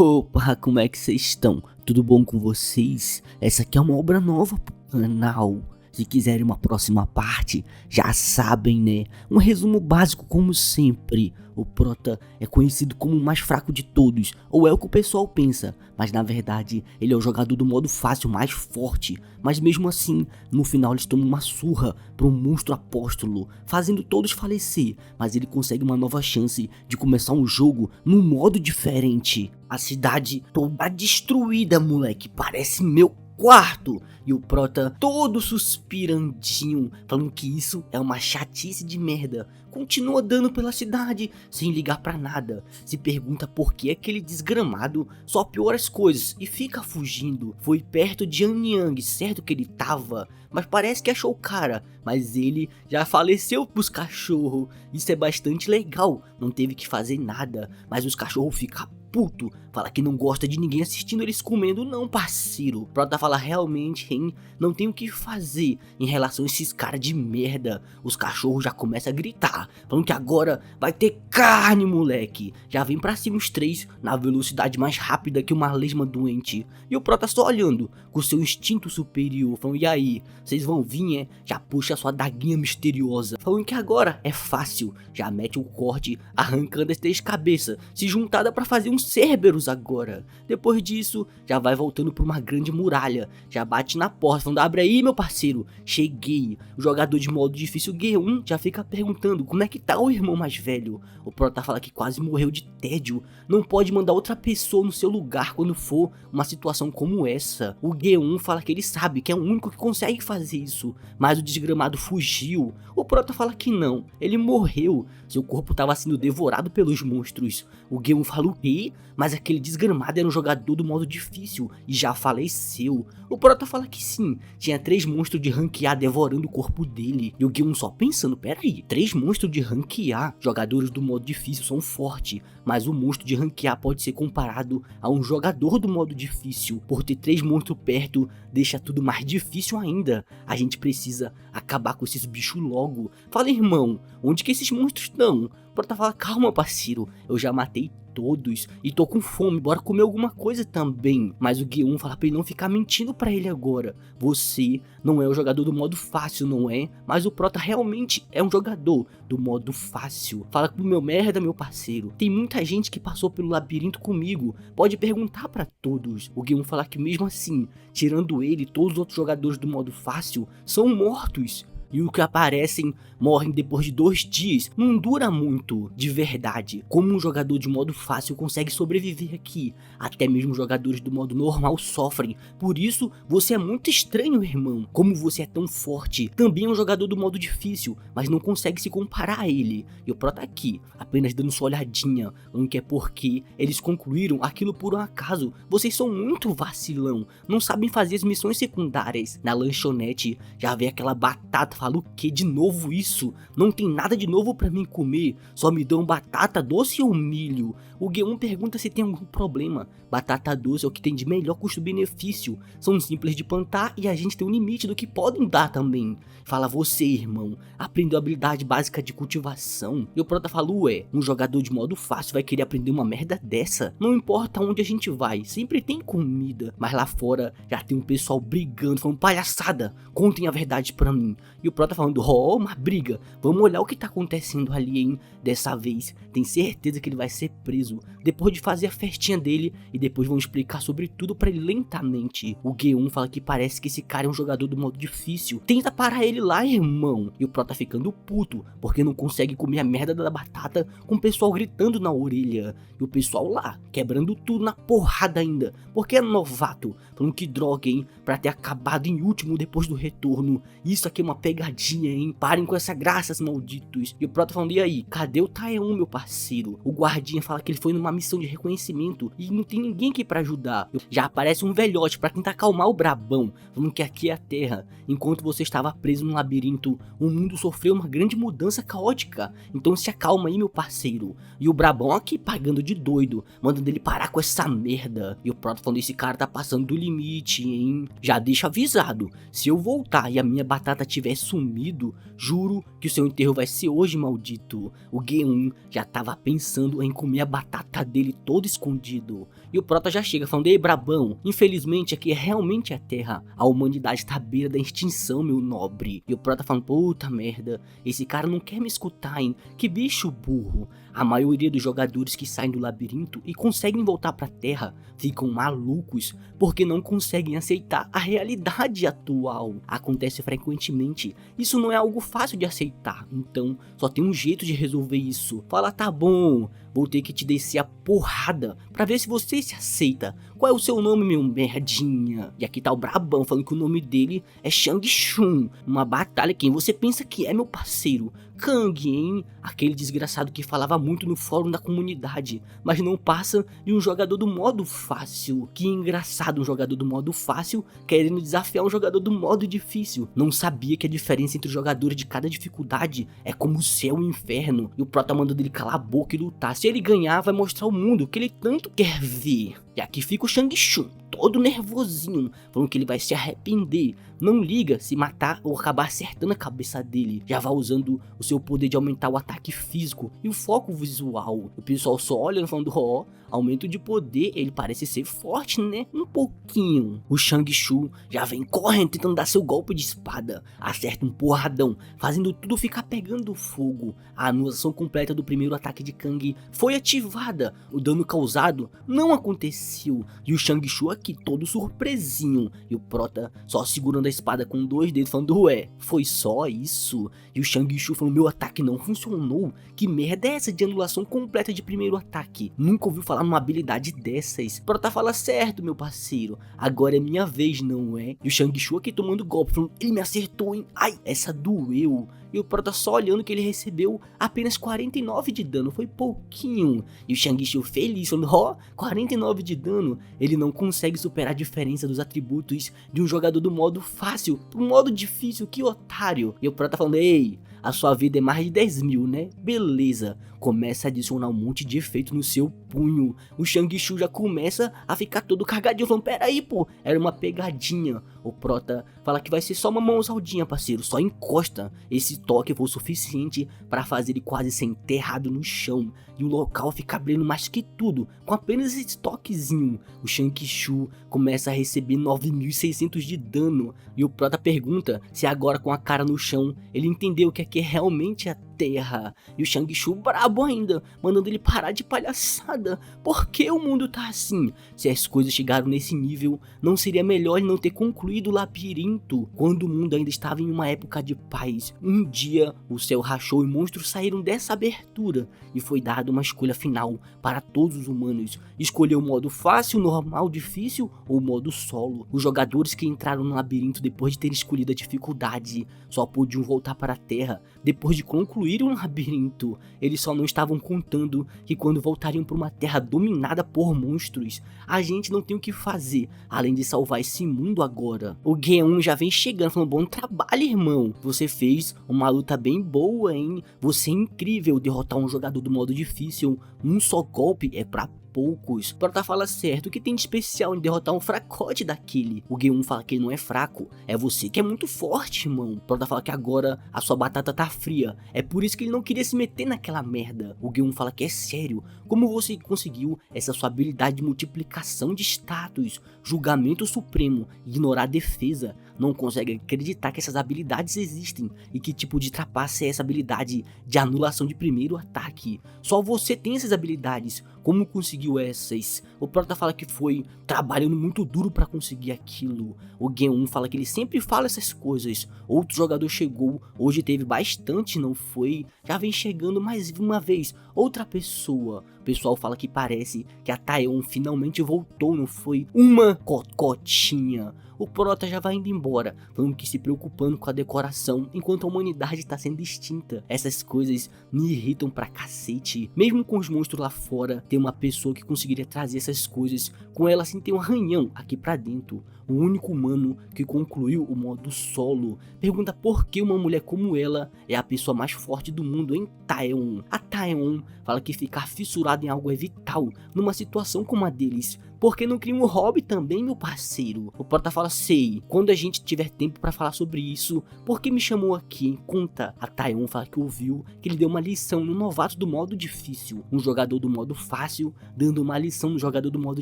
Opa, como é que vocês estão? Tudo bom com vocês? Essa aqui é uma obra nova pro canal. Se quiserem uma próxima parte, já sabem, né? Um resumo básico como sempre. O Prota é conhecido como o mais fraco de todos, ou é o que o pessoal pensa, mas na verdade ele é o jogador do modo fácil mais forte. Mas mesmo assim, no final eles tomam uma surra para um monstro apóstolo, fazendo todos falecer, mas ele consegue uma nova chance de começar um jogo num modo diferente. A cidade toda destruída, moleque, parece meu quarto. E o Prota todo suspirandinho, falando que isso é uma chatice de merda. Continua andando pela cidade sem ligar pra nada. Se pergunta por que aquele desgramado só piora as coisas e fica fugindo. Foi perto de Anyang, certo que ele tava, mas parece que achou o cara. Mas ele já faleceu pros cachorros. Isso é bastante legal, não teve que fazer nada. Mas os cachorros ficam puto, fala que não gosta de ninguém assistindo eles comendo não, parceiro. Prota fala realmente, hein, não tem o que fazer em relação a esses caras de merda. Os cachorros já começam a gritar, falando que agora vai ter carne, moleque. Já vem pra cima os três na velocidade mais rápida que uma lesma doente. E o Prota só olhando, com seu instinto superior, falando, e aí, vocês vão vir, é? Já puxa sua daguinha misteriosa, falando que agora é fácil. Já mete o corte, arrancando as três cabeças, se juntada pra fazer um Cerberus agora. Depois disso, já vai voltando pra uma grande muralha. Já bate na porta, falando, abre aí meu parceiro, cheguei. O jogador de modo difícil G1 já fica perguntando como é que tá o irmão mais velho. O Prota fala que quase morreu de tédio, não pode mandar outra pessoa no seu lugar quando for uma situação como essa. O G1 fala que ele sabe que é o único que consegue fazer isso, mas o desgramado fugiu. O Prota fala que não, ele morreu, seu corpo estava sendo devorado pelos monstros. O G1 fala o quê? Mas aquele desgramado era um jogador do modo difícil e já faleceu. O Prota fala que sim, tinha 3 monstros de rank A devorando o corpo dele. E o G1 só pensando, peraí, 3 monstros de rank A, jogadores do modo difícil são fortes, mas o monstro de rank A pode ser comparado a um jogador do modo difícil. Por ter 3 monstros perto, deixa tudo mais difícil ainda. A gente precisa acabar com esses bichos logo. Fala, irmão, onde que esses monstros estão? O Prota fala, calma parceiro, eu já matei todos e tô com fome, bora comer alguma coisa também. Mas o G1 fala pra ele não ficar mentindo pra ele agora. Você não é o jogador do modo fácil, não é? Mas o Prota realmente é um jogador do modo fácil. Fala pro meu merda, meu parceiro, tem muita gente que passou pelo labirinto comigo, pode perguntar pra todos. O G1 fala que mesmo assim, tirando ele, todos os outros jogadores do modo fácil são mortos. E o que aparecem morrem depois de 2 dias, não dura muito, de verdade. Como um jogador de modo fácil consegue sobreviver aqui? Até mesmo jogadores do modo normal sofrem. Por isso, você é muito estranho, irmão. Como você é tão forte, também é um jogador do modo difícil, mas não consegue se comparar a ele. E o Prota aqui, apenas dando sua olhadinha, não quer porque eles concluíram aquilo por um acaso. Vocês são muito vacilão, não sabem fazer as missões secundárias. Na lanchonete, já vê aquela batata. Fala o que? De novo isso? Não tem nada de novo pra mim comer, só me dão batata doce ou milho. O G1 pergunta se tem algum problema. Batata doce é o que tem de melhor custo-benefício, são simples de plantar e a gente tem um limite do que podem dar também. Fala você, irmão, aprendeu a habilidade básica de cultivação? E o Prota fala, ué, um jogador de modo fácil vai querer aprender uma merda dessa? Não importa onde a gente vai, sempre tem comida. Mas lá fora já tem um pessoal brigando, falando, palhaçada, contem a verdade pra mim. E o Prota falando, oh, uma briga, vamos olhar o que tá acontecendo ali, hein? Dessa vez, tem certeza que ele vai ser preso, depois de fazer a festinha dele, e depois vão explicar sobre tudo pra ele lentamente. O G1 fala que parece que esse cara é um jogador do modo difícil, tenta parar ele lá, irmão. E o Prota ficando puto, porque não consegue comer a merda da batata com o pessoal gritando na orelha. E o pessoal lá, quebrando tudo na porrada ainda, porque é novato, falando que droga, hein? Pra ter acabado em último depois do retorno. Isso aqui é uma pegadinha, hein? Parem com essa graça, malditos. E o Prota falando, e aí, cadê o Taeon, meu parceiro? O guardinha fala que ele foi numa missão de reconhecimento e não tem ninguém aqui pra ajudar. Já aparece um velhote pra tentar acalmar o brabão, falando que aqui é a Terra. Enquanto você estava preso no labirinto, o mundo sofreu uma grande mudança caótica. Então se acalma aí, meu parceiro. E o brabão aqui pagando de doido, mandando ele parar com essa merda. E o Prota falando, esse cara tá passando do limite, hein? Já deixa avisado, se eu voltar e a minha batata tiver sumido, juro que o seu enterro vai ser hoje, maldito. O G1 já tava pensando em comer a batata dele todo escondido. E o Prota já chega falando: ei, brabão, infelizmente aqui é realmente a Terra. A humanidade tá à beira da extinção, meu nobre. E o Prota falando: puta merda, esse cara não quer me escutar, hein? Que bicho burro. A maioria dos jogadores que saem do labirinto e conseguem voltar pra Terra ficam malucos porque não conseguem aceitar a realidade atual. Acontece frequentemente. Isso não é algo fácil de aceitar. Então só tem um jeito de resolver isso. Fala: tá bom, vou ter que te descer a porrada pra ver se você se aceita. Qual é o seu nome, meu merdinha? E aqui tá o brabão falando que o nome dele é Shang Tsung. Uma batalha, quem você pensa que é, meu parceiro? Kang, hein? Aquele desgraçado que falava muito no fórum da comunidade, mas não passa de um jogador do modo fácil. Que engraçado, um jogador do modo fácil querendo desafiar um jogador do modo difícil. Não sabia que a diferença entre os jogadores de cada dificuldade é como o céu e o inferno. E o Prota mandando ele calar a boca e lutar. Se ele ganhar, vai mostrar ao mundo o que ele tanto quer ver. E aqui fica o Shang Tsung, todo nervosinho, falando que ele vai se arrepender. Não liga se matar ou acabar acertando a cabeça dele. Já vai usando o seu poder de aumentar o ataque físico e o foco visual. O pessoal só olha falando: ó, aumento de poder, ele parece ser forte, né? Um pouquinho. O Shang Tsung já vem correndo tentando dar seu golpe de espada. Acerta um porradão, fazendo tudo ficar pegando fogo. A anulação completa do primeiro ataque de Kang foi ativada. O dano causado não aconteceu. E o Shang Tsung aqui todo surpresinho. E o Prota só segurando a espada com 2 dedos falando: ué, foi só isso? E o Shang Tsung falando: meu ataque não funcionou. Que merda é essa de anulação completa de primeiro ataque? Nunca ouviu falar numa habilidade dessas. Prota fala: certo, meu parceiro, agora é minha vez, não é? E o Shang Tsung aqui tomando golpe falando: ele me acertou, hein? Ai, essa doeu. E o Prota só olhando que ele recebeu apenas 49 de dano, foi pouquinho. E o Shang Tsung feliz, falando: ó, 49 de dano. Ele não consegue superar a diferença dos atributos de um jogador do modo fácil pro modo difícil, que otário. E o Prota falando: ei, a sua vida é mais de 10 mil, né? Beleza. Começa a adicionar um monte de efeito no seu punho. O Shang Tsung já começa a ficar todo cargadinho, falando: pera aí, pô, era uma pegadinha. O Prota fala que vai ser só uma mãozaldinha, parceiro, só encosta. Esse toque foi o suficiente para fazer ele quase ser enterrado no chão e o local ficar brilhando mais que tudo. Com apenas esse toquezinho, o Shang Tsung começa a receber 9.600 de dano. E o Prota pergunta se agora, com a cara no chão, ele entendeu o que é realmente a Terra. E o Shang Tsung brabo ainda, mandando ele parar de palhaçada. Por que o mundo tá assim? Se as coisas chegaram nesse nível, não seria melhor ele não ter concluído o labirinto quando o mundo ainda estava em uma época de paz? Um dia o céu rachou e monstros saíram dessa abertura e foi dada uma escolha final para todos os humanos: escolher o modo fácil, normal, difícil ou o modo solo. Os jogadores que entraram no labirinto depois de ter escolhido a dificuldade só podiam voltar para a Terra depois de concluir um labirinto. Eles só não estavam contando que quando voltariam para uma Terra dominada por monstros, a gente não tem o que fazer além de salvar esse mundo agora. O G1 já vem chegando falando: bom trabalho, irmão, você fez uma luta bem boa, hein? Você é incrível. Derrotar um jogador do modo difícil, um só golpe é pra poucos. Prota fala: certo, o que tem de especial em derrotar um fracote daquele? O G1 fala que ele não é fraco, é você que é muito forte, irmão. Prota fala que agora a sua batata tá fria, é por isso que ele não queria se meter naquela merda. O G1 fala que é sério, como você conseguiu essa sua habilidade de multiplicação de status, julgamento supremo, ignorar a defesa? Não consegue acreditar que essas habilidades existem. E que tipo de trapaça é essa habilidade de anulação de primeiro ataque? Só você tem essas habilidades. Como conseguiu essas? O Prota fala que foi trabalhando muito duro para conseguir aquilo. O G1 fala que ele sempre fala essas coisas. Outro jogador chegou, hoje teve bastante, não foi? Já vem chegando mais uma vez, outra pessoa. O pessoal fala que parece que a Taeon finalmente voltou, não foi? Uma cocotinha. O Prota já vai indo embora, falando que se preocupando com a decoração enquanto a humanidade está sendo extinta. Essas coisas me irritam pra cacete. Mesmo com os monstros lá fora, tem uma pessoa que conseguiria trazer essas coisas com ela sem ter um arranhão aqui pra dentro. O único humano que concluiu o modo solo pergunta por que uma mulher como ela é a pessoa mais forte do mundo em Taeon. A Taeon fala que ficar fissurado preocupado em algo é vital numa situação como a deles. Por que não cria um hobby também, meu parceiro? O Prota fala, sei, quando a gente tiver tempo pra falar sobre isso, por que me chamou aqui? Conta. A Taeyeon fala que ouviu que ele deu uma lição no novato do modo difícil, um jogador do modo fácil, dando uma lição no jogador do modo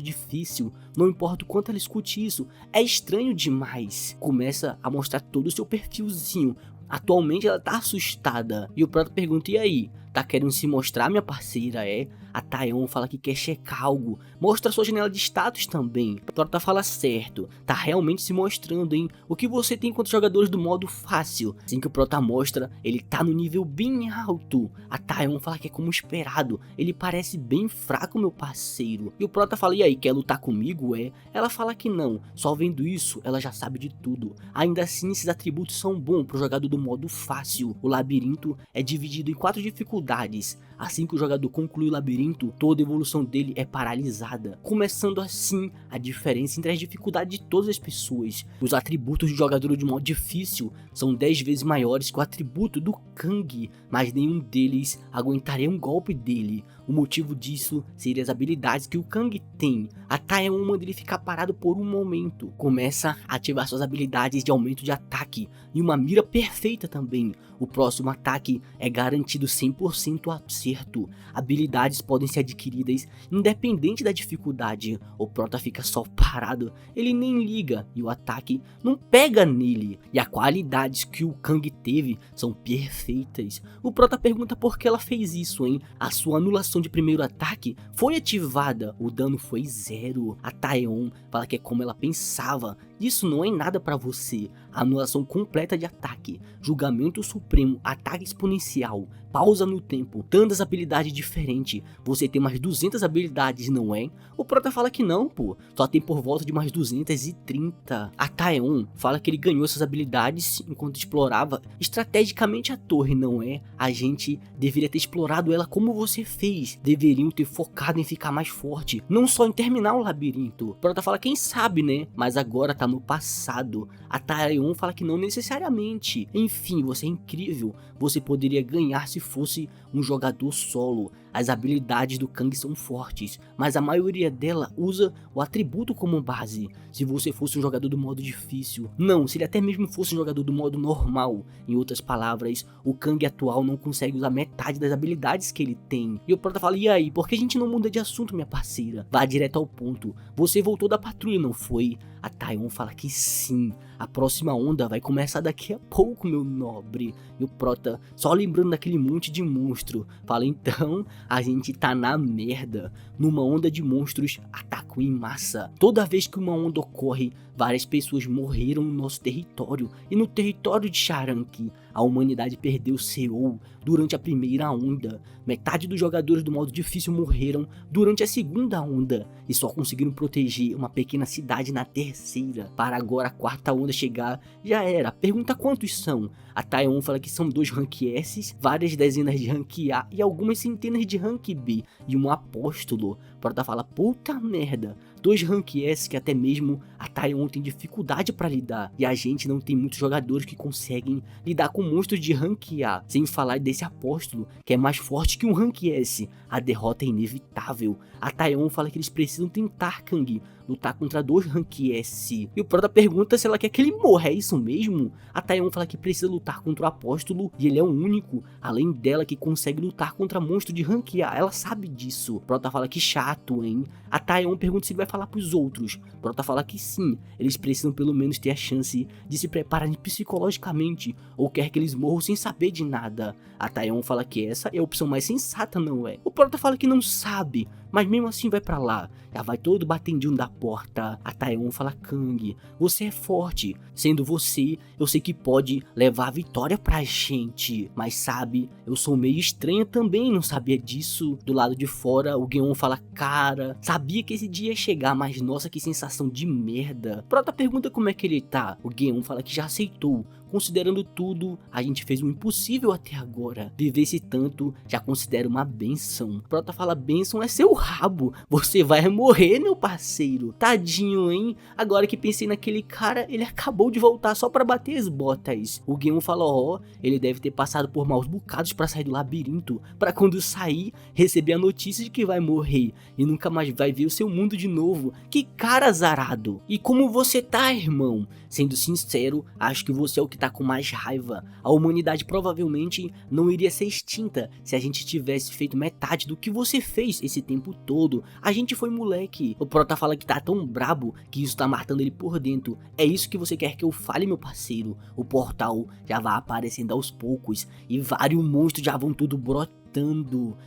difícil. Não importa o quanto ela escute isso, é estranho demais. Começa a mostrar todo o seu perfilzinho. Atualmente ela tá assustada. E o Prota pergunta, e aí? Tá querendo se mostrar, minha parceira, é? A Taeyeon fala que quer checar algo. Mostra sua janela de status também. O Prota fala, certo. Tá realmente se mostrando, hein? O que você tem contra os jogadores do modo fácil? Assim que o Prota mostra, ele tá no nível bem alto. A Taeyeon fala que é como esperado. Ele parece bem fraco, meu parceiro. E o Prota fala, e aí, quer lutar comigo, é? Ela fala que não. Só vendo isso, ela já sabe de tudo. Ainda assim, esses atributos são bons pro jogador do modo fácil. O labirinto é dividido em 4 dificuldades. Assim que o jogador conclui o labirinto, toda a evolução dele é paralisada, começando assim a diferença entre as dificuldades de todas as pessoas. Os atributos do jogador de modo difícil são 10 vezes maiores que o atributo do Kang, mas nenhum deles aguentaria um golpe dele. O motivo disso seria as habilidades que o Kang tem. A Taeyeon manda ele ficar parado por um momento, começa a ativar suas habilidades de aumento de ataque e uma mira perfeita também. O próximo ataque é garantido 100% acerto. Habilidades podem ser adquiridas independente da dificuldade. O Prota fica só parado, ele nem liga e o ataque não pega nele. E as qualidades que o Kang teve são perfeitas. O Prota pergunta por que ela fez isso, hein? A sua anulação de primeiro ataque foi ativada, o dano foi 0. A Taeyeon fala que é como ela pensava. Isso não é nada pra você. Anulação completa de ataque, julgamento supremo, ataque exponencial, pausa no tempo, tantas habilidades diferentes. Você tem mais 200 habilidades, não é? O Prota fala que não, pô. Só tem por volta de mais 230. A Taeyeon fala que ele ganhou essas habilidades enquanto explorava estrategicamente a torre, não é? A gente deveria ter explorado ela como você fez. Deveriam ter focado em ficar mais forte, não só em terminar o labirinto. O Prota fala, quem sabe, né? Mas agora tá no passado. A Taeyeon fala que não necessariamente. Enfim, você é incrível. Você poderia ganhar se fosse um jogador solo. As habilidades do Kang são fortes, mas a maioria dela usa o atributo como base. Se você fosse um jogador do modo difícil, não, se ele até mesmo fosse um jogador do modo normal. Em outras palavras, o Kang atual não consegue usar metade das habilidades que ele tem. E o Prota fala, e aí, por que a gente não muda de assunto, minha parceira? Vá direto ao ponto. Você voltou da patrulha, não foi? A Taeyeon fala que sim. A próxima onda vai começar daqui a pouco, meu nobre. E o Prota, só lembrando daquele monte de monstro, fala, então a gente tá na merda. Numa onda de monstros, atacam em massa. Toda vez que uma onda ocorre, várias pessoas morreram no nosso território. E no território de Sharank, a humanidade perdeu Seoul durante a primeira onda. Metade dos jogadores do modo difícil morreram durante a segunda onda. E só conseguiram proteger uma pequena cidade na terceira. Para agora a quarta onda chegar, já era. Pergunta quantos são? A Taeyeon fala que são 2 Rank S, várias dezenas de Rank A e algumas centenas de Rank B. E um apóstolo. Prota fala, puta merda. 2 Rank S que até mesmo a Taeyeon tem dificuldade para lidar. E a gente não tem muitos jogadores que conseguem lidar com monstros de Rank A. Sem falar desse apóstolo, que é mais forte que um Rank S. A derrota é inevitável. A Taeyeon fala que eles precisam tentar, Kang, lutar contra 2 Rank S. E o Prota pergunta se ela quer que ele morra, é isso mesmo? A Taeyeon fala que precisa lutar contra o apóstolo e ele é o único, além dela, que consegue lutar contra monstro de Rank A. Ela sabe disso. O Prota fala que chato, hein? A Taeyeon pergunta se ele vai falar pros outros. O Prota fala que sim, eles precisam pelo menos ter a chance de se prepararem psicologicamente, ou quer que eles morram sem saber de nada. A Taeyeon fala que essa é a opção mais sensata, não é? O Prota fala que não sabe, mas mesmo assim vai pra lá. Já vai todo batendinho da porta. A Taeyeon fala, Kang, você é forte. Sendo você, eu sei que pode levar a vitória pra gente. Mas sabe, eu sou meio estranha também, não sabia disso. Do lado de fora, o Geon fala, cara, sabia que esse dia ia chegar, mas nossa, que sensação de merda. Prota pergunta como é que ele tá. O Geon fala que já aceitou. considerando tudo, a gente fez o impossível até agora. Viver esse tanto já considero uma benção. Prota fala, benção é seu rabo, você vai morrer, meu parceiro. Tadinho, hein? Agora que pensei naquele cara, ele acabou de voltar só pra bater as botas. O Guion fala, ó, ele deve ter passado por maus bocados pra sair do labirinto, pra quando sair, receber a notícia de que vai morrer e nunca mais vai ver o seu mundo de novo. Que cara azarado. E como você tá, irmão? Sendo sincero, acho que você é o que tá com mais raiva. A humanidade provavelmente não iria ser extinta se a gente tivesse feito metade do que você fez esse tempo todo. A gente foi moleque. O Prota fala que tá tão brabo que isso tá matando ele por dentro. É isso que você quer que eu fale, meu parceiro? O portal já vai aparecendo aos poucos e vários monstros já vão tudo brotando.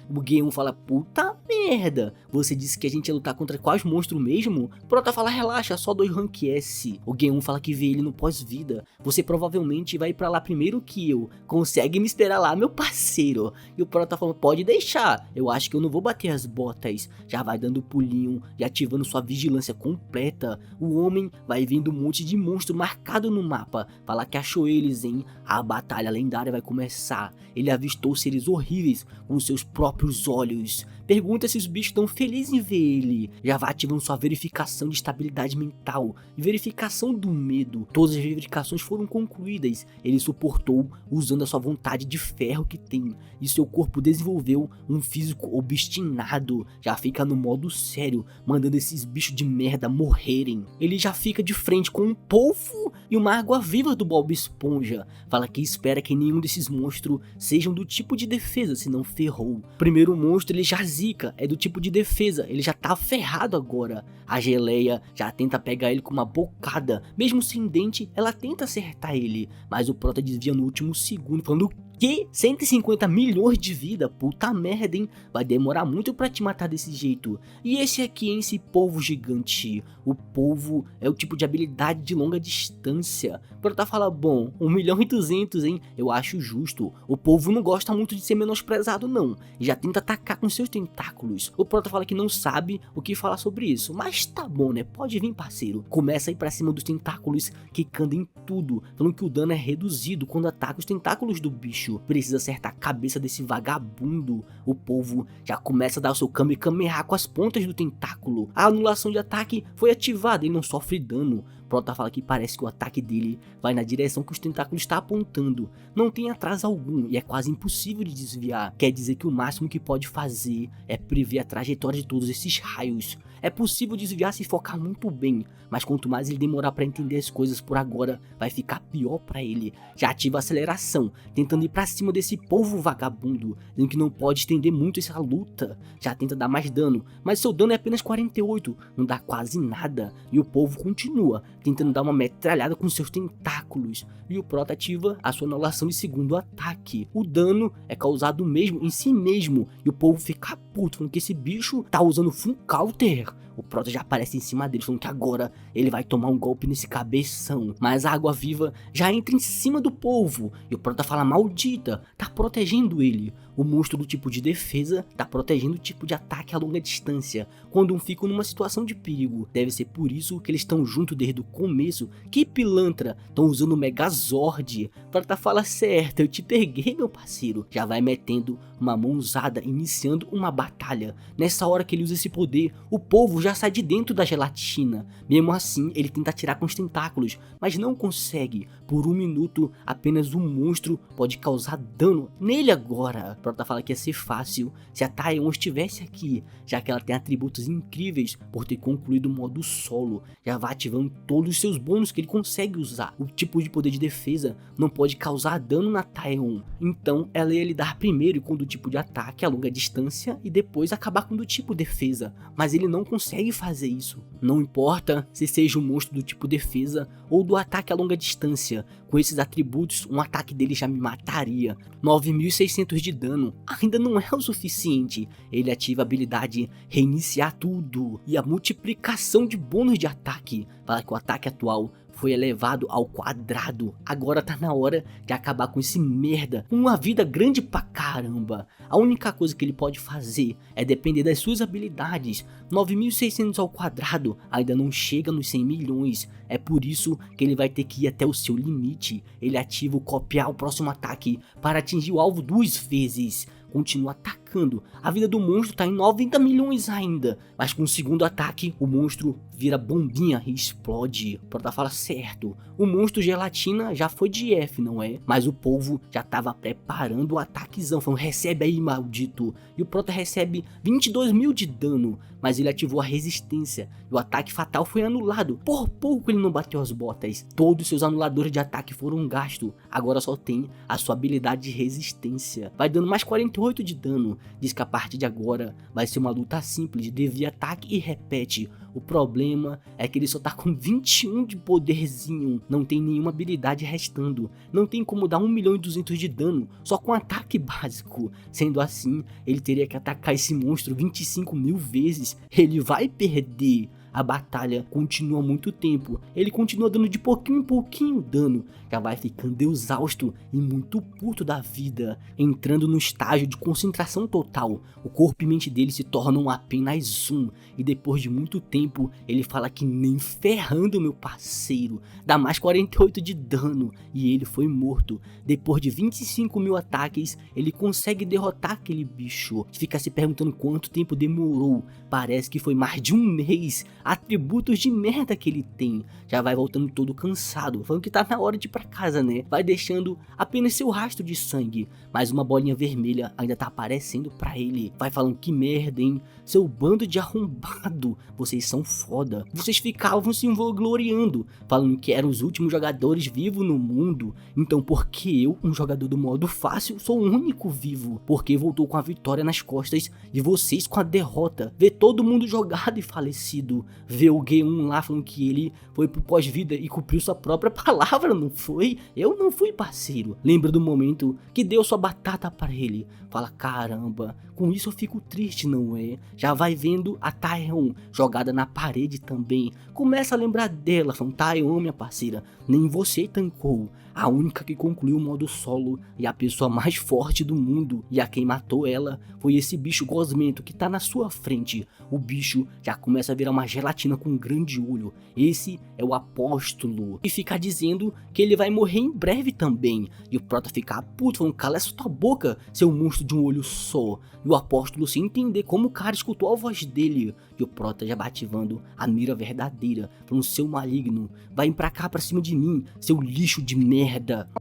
O Guion fala, puta merda, você disse que a gente ia lutar contra quais monstros mesmo? Prota fala, relaxa, só 2 rank S. O Guion fala que vê ele no pós-vida, você provavelmente vai pra lá primeiro que eu, consegue me esperar lá, meu parceiro. E o Prota fala, pode deixar, eu acho que eu não vou bater as botas. Já vai dando pulinho e ativando sua vigilância completa. O homem vai vendo um monte de monstro marcado no mapa, fala que achou eles, hein? A batalha lendária vai começar. Ele avistou seres horríveis com seus próprios olhos. Pergunta se os bichos estão felizes em ver ele. Já vai ativando sua verificação de estabilidade mental e verificação do medo. Todas as verificações foram concluídas. Ele suportou usando a sua vontade de ferro que tem. E seu corpo desenvolveu um físico obstinado. Já fica no modo sério, mandando esses bichos de merda morrerem. Ele já fica de frente com um polvo e uma água viva do Bob Esponja. Fala que espera que nenhum desses monstros sejam do tipo de defesa, senão ferrou. Primeiro monstro ele já zica, é do tipo de defesa, ele já tá ferrado agora. A Geleia já tenta pegar ele com uma bocada, mesmo sem dente, ela tenta acertar ele, mas o Prota desvia no último segundo, falando que 150 milhões de vida, puta merda, hein? Vai demorar muito pra te matar desse jeito. E esse aqui, hein, esse polvo gigante. O polvo é o tipo de habilidade de longa distância. Prota fala, bom, 1.200.000, hein? Eu acho justo. O polvo não gosta muito de ser menosprezado, não. E já tenta atacar com seus tentáculos. O Prota fala que não sabe o que falar sobre isso. Mas tá bom, né? Pode vir, parceiro. Começa a ir pra cima dos tentáculos, quicando em tudo. Falando que o dano é reduzido quando ataca os tentáculos do bicho. Precisa acertar a cabeça desse vagabundo. O polvo já começa a dar o seu Kamehameha com as pontas do tentáculo. A anulação de ataque foi ativada e não sofre dano. Prota fala que parece que o ataque dele vai na direção que os tentáculos estão apontando. Não tem atraso algum e é quase impossível de desviar. Quer dizer que o máximo que pode fazer é prever a trajetória de todos esses raios. É possível desviar se focar muito bem, mas quanto mais ele demorar para entender as coisas por agora, vai ficar pior para ele. Já ativa a aceleração, tentando ir pra cima desse polvo vagabundo, dizendo que não pode estender muito essa luta. Já tenta dar mais dano, mas seu dano é apenas 48, não dá quase nada. E o polvo continua, tentando dar uma metralhada com seus tentáculos. E o Prota ativa a sua anulação de segundo ataque. O dano é causado mesmo em si mesmo, e o polvo fica puto, falando que esse bicho tá usando full counter. O Prota já aparece em cima dele, falando que agora ele vai tomar um golpe nesse cabeção. Mas a água viva já entra em cima do polvo. E o Prota fala, maldita, tá protegendo ele. O monstro do tipo de defesa tá protegendo o tipo de ataque a longa distância, quando um fica numa situação de perigo. Deve ser por isso que eles estão juntos desde o começo. Que pilantra, estão usando o Megazord. Prota fala, certo, eu te peguei, meu parceiro. Já vai metendo uma mãozada, iniciando uma batalha. Nessa hora que ele usa esse poder, o polvo já sai de dentro da gelatina. Mesmo assim, ele tenta atirar com os tentáculos, mas não consegue. Por 1 minuto, apenas um monstro pode causar dano nele agora. Prota fala que ia ser fácil se a Taion estivesse aqui, já que ela tem atributos incríveis por ter concluído o modo solo. Já vai ativando todos os seus bônus que ele consegue usar. O tipo de poder de defesa não pode causar dano na Taion, então ela ia lidar primeiro com o do tipo de ataque a longa distância e depois acabar com o do tipo defesa, mas ele não consegue fazer isso. Não importa se seja um monstro do tipo defesa ou do ataque a longa distância, com esses atributos um ataque dele já me mataria. 9.600 de dano ainda não é o suficiente. Ele ativa a habilidade reiniciar tudo e a multiplicação de bônus de ataque. Fala que o ataque atual foi elevado ao quadrado. Agora tá na hora de acabar com esse merda, com uma vida grande pra caramba. A única coisa que ele pode fazer é depender das suas habilidades. 9.600 ao quadrado ainda não chega nos 100 milhões. É por isso que ele vai ter que ir até o seu limite. Ele ativa o copiar o próximo ataque para atingir o alvo 2 vezes. Continua atacando. A vida do monstro tá em 90 milhões ainda. Mas com o segundo ataque, o monstro vira bombinha e explode. O Prota fala certo. O monstro gelatina já foi de F, não é? Mas o povo já tava preparando o ataquezão. Falando, recebe aí, maldito. E o Prota recebe 22 mil de dano. Mas ele ativou a resistência. E o ataque fatal foi anulado. Por pouco ele não bateu as botas. Todos os seus anuladores de ataque foram gastos. Agora só tem a sua habilidade de resistência. Vai dando mais 48 de dano. Diz que a partir de agora vai ser uma luta simples, desvia ataque e repete. O problema é que ele só tá com 21 de poderzinho, não tem nenhuma habilidade restando, não tem como dar 1.200.000 de dano só com ataque básico. Sendo assim, ele teria que atacar esse monstro 25 mil vezes, ele vai perder. A batalha continua há muito tempo, ele continua dando de pouquinho em pouquinho dano, já vai ficando exausto e muito puto da vida, entrando no estágio de concentração total. O corpo e mente dele se tornam apenas um, e depois de muito tempo ele fala que nem ferrando, meu parceiro, dá mais 48 de dano e ele foi morto. Depois de 25 mil ataques ele consegue derrotar aquele bicho, fica se perguntando quanto tempo demorou, parece que foi mais de um mês. Atributos de merda que ele tem. Já vai voltando todo cansado, falando que tá na hora de ir pra casa, né? Vai deixando apenas seu rastro de sangue, mas uma bolinha vermelha ainda tá aparecendo pra ele. Vai falando, que merda, hein? Seu bando de arrombado, vocês são foda. Vocês ficavam se vangloriando, falando que eram os últimos jogadores vivos no mundo. Então por que eu, um jogador do modo fácil, sou o único vivo? Porque voltou com a vitória nas costas e vocês com a derrota. Vê todo mundo jogado e falecido. Vê o G1 lá falando que ele foi pro pós-vida e cumpriu sua própria palavra, não foi? Eu não fui, parceiro. Lembra do momento que deu sua batata para ele? Fala, caramba, com isso eu fico triste, não é? Já vai vendo a Taeyeon jogada na parede também. Começa a lembrar dela, falando, Taeyeon, minha parceira, nem você tancou. A única que concluiu o modo solo e a pessoa mais forte do mundo. E a quem matou ela foi esse bicho gosmento que tá na sua frente. O bicho já começa a virar uma gelatina com um grande olho. Esse é o apóstolo. E fica dizendo que ele vai morrer em breve também. E o Prota fica puto, falando, cala essa tua boca, seu monstro de um olho só. E o apóstolo sem entender como o cara escutou a voz dele. E o Prota já vai ativando a mira verdadeira, falando, seu maligno, vai pra cá pra cima de mim, seu lixo de merda.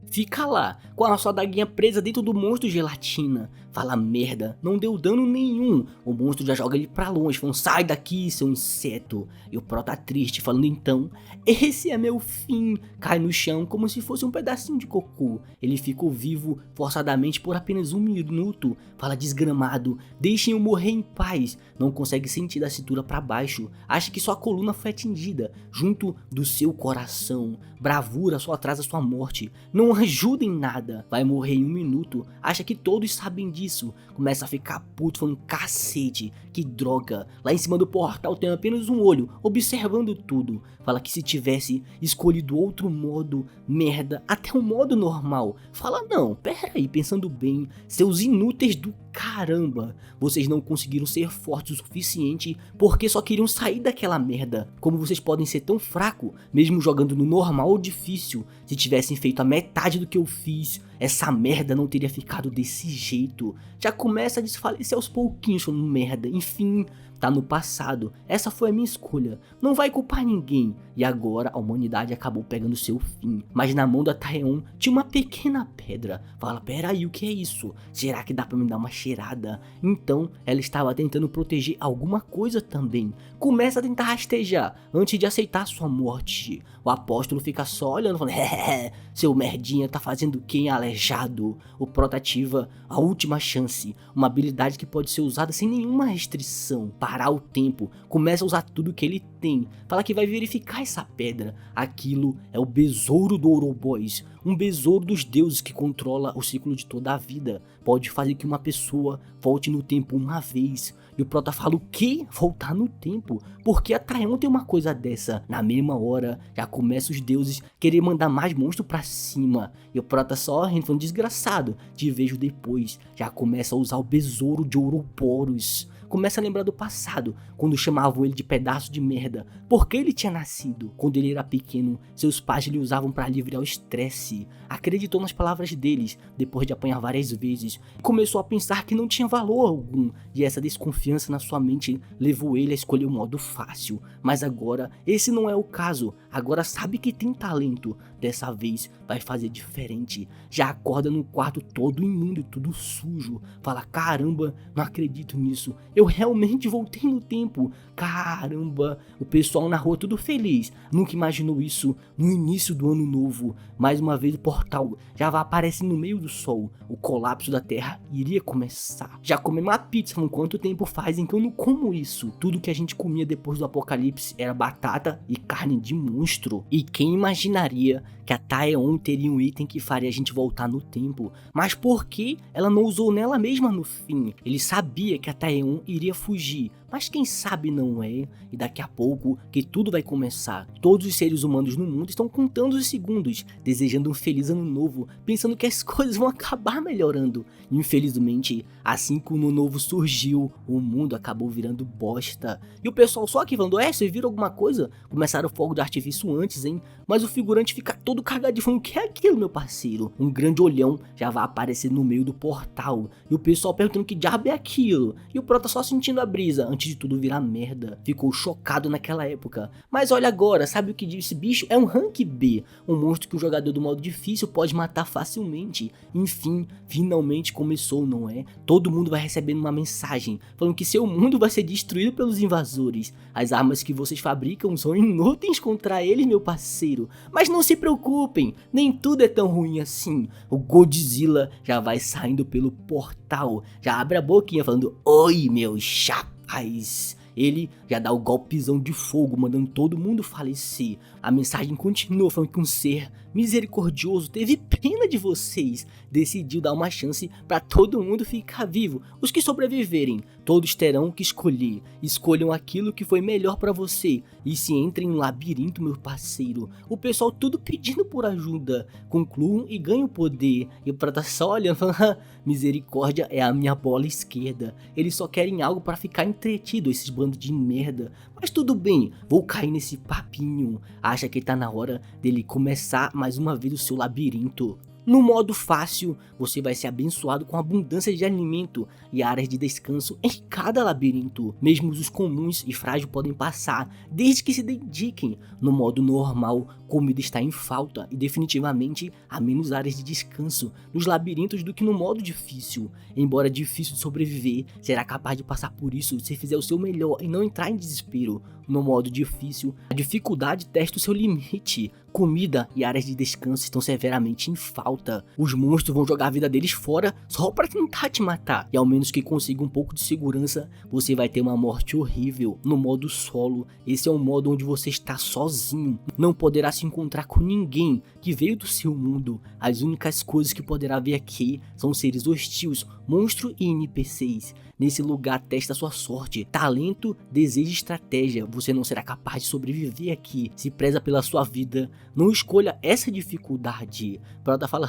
Fica lá, com a sua daguinha presa dentro do monstro gelatina. Fala merda, não deu dano nenhum. O monstro já joga ele pra longe, falando, sai daqui, seu inseto. E o Prota triste, falando, então, esse é meu fim. Cai no chão como se fosse um pedacinho de cocô. Ele ficou vivo forçadamente por apenas 1 minuto. Fala, desgramado, deixem-o morrer em paz. Não consegue sentir da cintura pra baixo. Acha que sua coluna foi atingida, junto do seu coração. Bravura só atrasa sua morte. Não ajuda em nada. Vai morrer em 1 minuto. Acha que todos sabem disso. Começa a ficar puto, falando, cacete, que droga. Lá em cima do portal tem apenas um olho, observando tudo. Fala que se tivesse escolhido outro modo, merda, até um modo normal. Fala, não, pera aí, pensando bem, seus inúteis do caramba. Vocês não conseguiram ser fortes o suficiente porque só queriam sair daquela merda. Como vocês podem ser tão fracos, mesmo jogando no normal ou difícil? Se tivessem feito a metade do que eu fiz, essa merda não teria ficado desse jeito. Já começa a desfalecer aos pouquinhos, falando merda, enfim, tá no passado, essa foi a minha escolha, não vai culpar ninguém. E agora a humanidade acabou pegando seu fim, mas na mão da Taeyeon tinha uma pequena pedra. Fala, pera aí, o que é isso? Será que dá pra me dar uma cheirada? Então ela estava tentando proteger alguma coisa também. Começa a tentar rastejar antes de aceitar sua morte. O apóstolo fica só olhando, falando, seu merdinha tá fazendo quem aleijado? O Prota ativa a última chance, uma habilidade que pode ser usada sem nenhuma restrição. Parar o tempo, começa a usar tudo que ele tem. Fala que vai verificar essa pedra. Aquilo é o besouro do Ouroboros, um besouro dos deuses que controla o ciclo de toda a vida. Pode fazer que uma pessoa volte no tempo uma vez. E o Prota fala, o quê? Voltar no tempo? tempo, porque a Taion tem uma coisa dessa. Na mesma hora, já começa os deuses querer mandar mais monstros pra cima, e o Prota só falando, desgraçado, te vejo depois. Já começa a usar o besouro de Ouroboros. Começa a lembrar do passado, quando chamavam ele de pedaço de merda, porque ele tinha nascido. Quando ele era pequeno, seus pais lhe usavam para aliviar o estresse. Acreditou nas palavras deles, depois de apanhar várias vezes. Começou a pensar que não tinha valor algum, e essa desconfiança na sua mente levou ele a escolher o modo fácil. Mas agora, esse não é o caso. Agora sabe que tem talento. Dessa vez, vai fazer diferente. Já acorda no quarto todo imundo e tudo sujo. Fala, caramba, não acredito nisso. Eu realmente voltei no tempo. Caramba, o pessoal na rua tudo feliz. Nunca imaginou isso no início do ano novo. Mais uma vez o portal já vai aparecer no meio do sol. O colapso da terra iria começar. Já comemos uma pizza, falando quanto tempo faz em que eu não como isso. Tudo que a gente comia depois do apocalipse era batata e carne de monstro. E quem imaginaria que a Taeon teria um item que faria a gente voltar no tempo? Mas por que ela não usou nela mesma no fim? Ele sabia que a Taeon iria fugir, mas quem sabe não é, e daqui a pouco que tudo vai começar. Todos os seres humanos no mundo estão contando os segundos, desejando um feliz ano novo, pensando que as coisas vão acabar melhorando. Infelizmente, assim que o ano novo surgiu, o mundo acabou virando bosta. E o pessoal só aqui falando, vocês viram alguma coisa? Começaram o fogo de artifício antes, hein? Mas o figurante fica todo cagadinho, falando, o que é aquilo, meu parceiro? Um grande olhão já vai aparecer no meio do portal, e o pessoal perguntando que diabo é aquilo, e o Prota só sentindo a brisa, antes de tudo virar merda. Ficou chocado naquela época. Mas olha agora, sabe o que diz esse bicho? É um Rank B, um monstro que o jogador do modo difícil pode matar facilmente. Enfim, finalmente começou, não é? Todo mundo vai recebendo uma mensagem, falando que seu mundo vai ser destruído pelos invasores. As armas que vocês fabricam são inúteis contra eles, meu parceiro. Mas não se preocupem, nem tudo é tão ruim assim. O Godzilla já vai saindo pelo portal, já abre a boquinha falando, oi meu chapa. Ele já dá o golpezão de fogo, mandando todo mundo falecer. A mensagem continua falando que um ser misericordioso teve pena de vocês, decidiu dar uma chance para todo mundo ficar vivo. Os que sobreviverem, todos terão que escolher. Escolham aquilo que foi melhor para você e se entrem no labirinto, meu parceiro. O pessoal tudo pedindo por ajuda. Concluam e ganhem o poder. E o Prata só olhando, falando, misericórdia é a minha bola esquerda. Eles só querem algo para ficar entretido, esses bando de merda. Mas tudo bem, vou cair nesse papinho. Acha que tá na hora dele começar mais uma vez o seu labirinto. No modo fácil, você vai ser abençoado com abundância de alimento e áreas de descanso em cada labirinto. Mesmo os comuns e frágeis podem passar, desde que se dediquem. No modo normal, comida está em falta e definitivamente há menos áreas de descanso nos labirintos do que no modo difícil. Embora difícil de sobreviver, será capaz de passar por isso se fizer o seu melhor e não entrar em desespero. No modo difícil, a dificuldade testa o seu limite. Comida e áreas de descanso estão severamente em falta. Os monstros vão jogar a vida deles fora só para tentar te matar. E ao menos que consiga um pouco de segurança, você vai ter uma morte horrível. No modo solo, esse é um modo onde você está sozinho. Não poderá se encontrar com ninguém que veio do seu mundo. As únicas coisas que poderá ver aqui são seres hostis, monstros e NPCs. Nesse lugar testa sua sorte, talento, desejo e estratégia. Você não será capaz de sobreviver aqui. Se preza pela sua vida, não escolha essa dificuldade. Prota fala,